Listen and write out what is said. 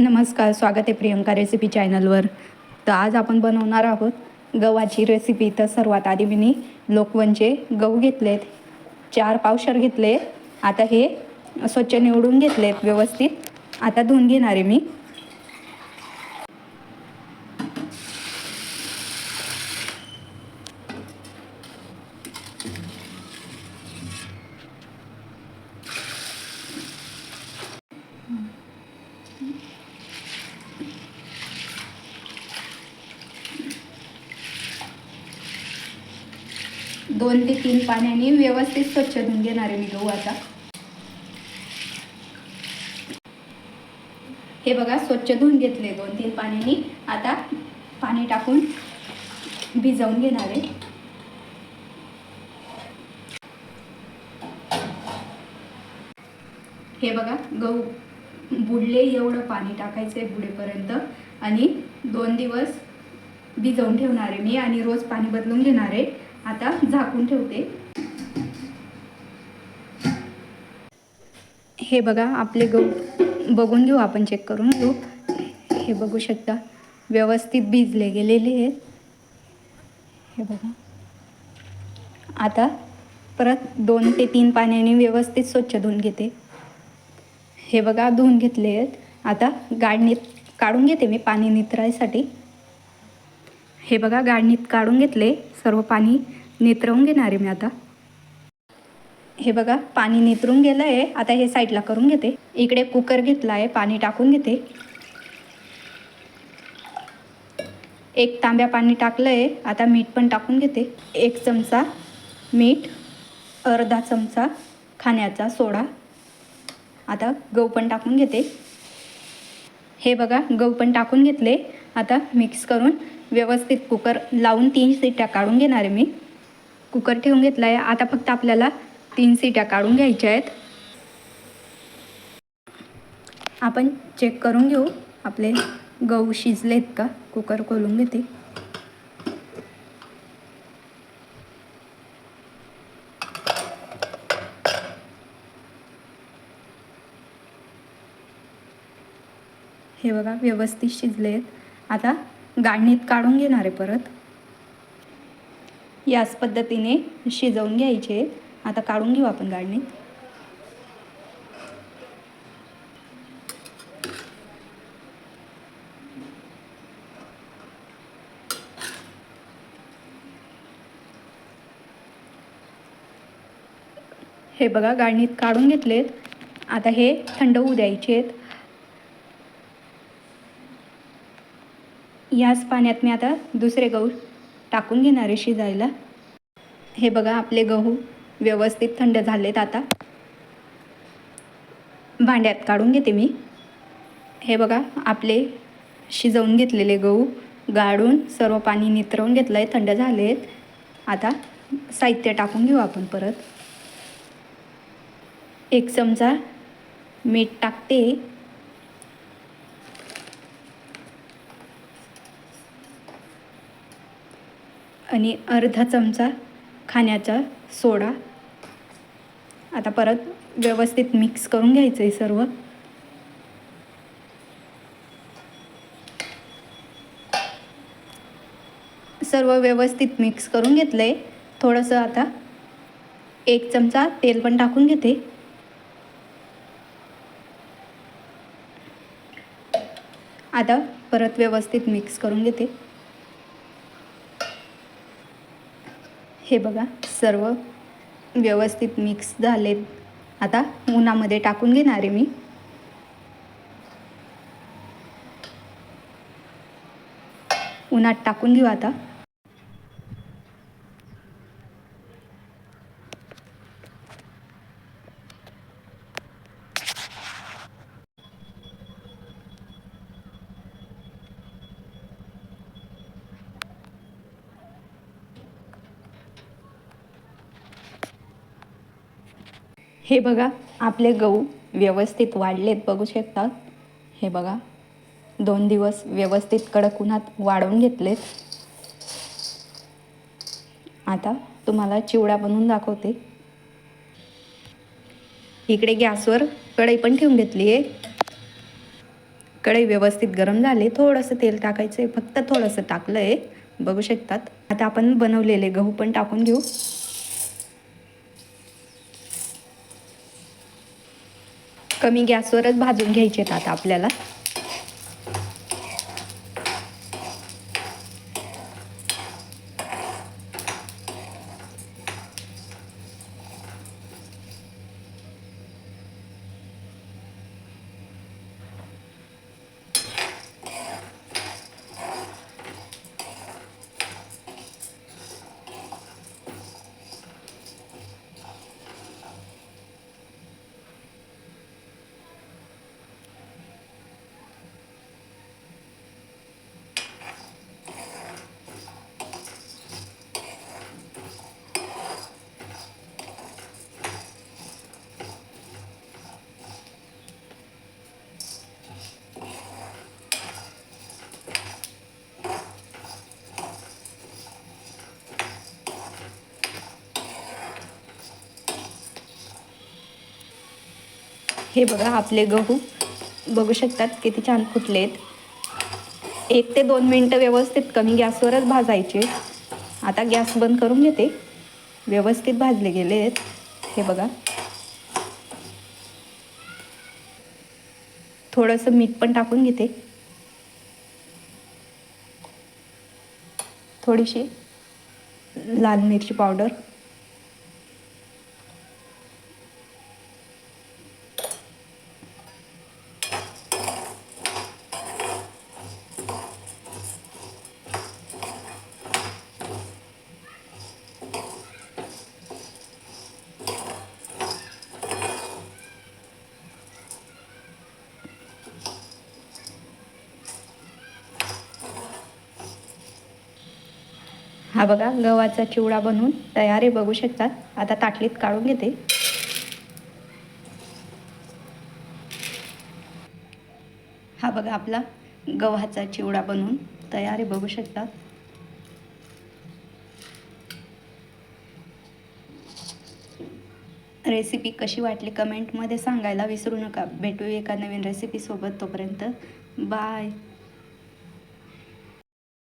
नमस्कार, स्वागत आहे प्रियंका रेसिपी चॅनलवर. तर आज आपण बनवणार आहोत गव्हाची रेसिपी. तर सर्वात आधी मी लोकवनचे गहू घेतलेत, 4 पावशर घेतले. आता हे स्वच्छ निवडून घेतलेत व्यवस्थित. आता धुवून घेणार आहे मी. दोन ते 3 पाण्याने व्यवस्थित स्वच्छ धुवून घेणार आहे मी गहू. आता हे बघा, स्वच्छ धुवून घेतले 2-3 पाण्याने. आता पाणी टाकून भिजवून घेणार आहे. हे बघा, गहू बुडले एवढं पाणी टाकायचं आहे बुडेपर्यंत. आणि 2 दिवस भिजवून ठेवणार आहे मी आणि रोज पाणी बदलून घेणार आहे. आता झाकून ठेवते. हे बघा, आपले गहू बघून घेऊ, आपण चेक करून घेऊ. हे बघू शकता, व्यवस्थित भिजले गेलेले आहेत. हे बघा, आता परत 2 ते 3 पाण्याने व्यवस्थित स्वच्छ धुवून घेते. हे बघा, धुवून घेतले आहेत. आता गाळणीत काढून घेते मी पाणी नितरायसाठी. हे बघा, गाळणीत काढून घेतले. सर्व पाणी नितरवून घेणार आहे मी आता. हे बघा, पाणी नितरून गेलं आहे. आता हे साईडला करून घेते. इकडे कुकर घेतला आहे, पाणी टाकून घेते. 1 तांब्या पाणी टाकलं आहे. आता मीठ पण टाकून घेते. 1 चमचा मीठ, अर्धा चमचा खाण्याचा सोडा. आता गहू पण टाकून घेते. हे बघा, गहू पण टाकून घेतले. आता मिक्स करून व्यवस्थित कुकर लावून 3 शिट्ट्या काढून घेणार आहे मी. कुकर ठेवून घेतला आहे. आता फक्त आपल्याला 3 शिट्ट्या काढून घ्यायच्या आहेत. आपण चेक करून घेऊ आपले गहू शिजलेत का. कुकर खोलून घेते. हे बघा, व्यवस्थित शिजलेत. आता गाळणीत काढून घेणार आहे परत. याच पद्धतीने शिजवून घ्यायचे. आता काढून घेऊ आपण गाळणीत. हे बघा, गाळणीत काढून घेतलेत. आता हे थंड होऊ द्यायचे आहेत. याच पाण्यात मी आता दुसरे गहू टाकून घेणार आहे शिजायला. हे बघा, आपले गहू व्यवस्थित थंड झालेत. आता भांड्यात काढून घेते मी. हे बघा, आपले शिजवून घेतलेले गहू गाळून सर्व पाणी नितरवून घेतलं आहे, थंड झाले आहेत. आता साहित्य टाकून घेऊ आपण परत. 1 चमचा मीठ टाकते. आणि अर्धा चमचा खाण्याचा सोडा. आता परत व्यवस्थित मिक्स करून घ्यायचं आहे सर्व. सर्व व्यवस्थित मिक्स करून घेतलं आहे. थोडंसं आता 1 चमचा तेल पण टाकून घेते. आता परत व्यवस्थित मिक्स करून घेते. हे बघा, सर्व व्यवस्थित मिक्स झालेत. आता उन्हामध्ये टाकून घेणार आहे मी. उन्हात टाकून घेऊ आता. हे बघा, आपले गहू व्यवस्थित वाढलेत, बघू शकता. हे बघा, 2 दिवस व्यवस्थित कडक उन्हात वाळवून घेतलेत. आता तुम्हाला चिवडा बनवून दाखवते. इकडे गॅसवर कढई पण ठेवून घेतली आहे. कढई व्यवस्थित गरम झाले, थोडंसं तेल टाकायचं आहे, फक्त थोडंसं टाकलं आहे, बघू शकतात. आता आपण बनवलेले गहू पण टाकून घेऊ. कमी गॅसवरच भाजून घ्यायचे आहेत आता आपल्याला. हे बघा, आपले गहू बघू शकतात किती छान फुटलेत. 1 ते 2 मिनटं व्यवस्थित कमी गॅसवरच भाजायचे. आता गॅस बंद करून घेते. व्यवस्थित भाजले गेले आहेत, हे बघा. थोडंसं मीठ पण टाकून घेते, थोडीशी लाल मिरची पावडर, हा बघा गव्हाचा चिवडा बनवून तयार आहे, बघू शकतात. आता ताटलीत काढून घेते. हा बघा आपला गव्हाचा चिवडा बनवून तयार आहे, बघू शकतात. रेसिपी कशी वाटली कमेंटमध्ये सांगायला विसरू नका. भेटू एका नवीन रेसिपीसोबत. तोपर्यंत बाय.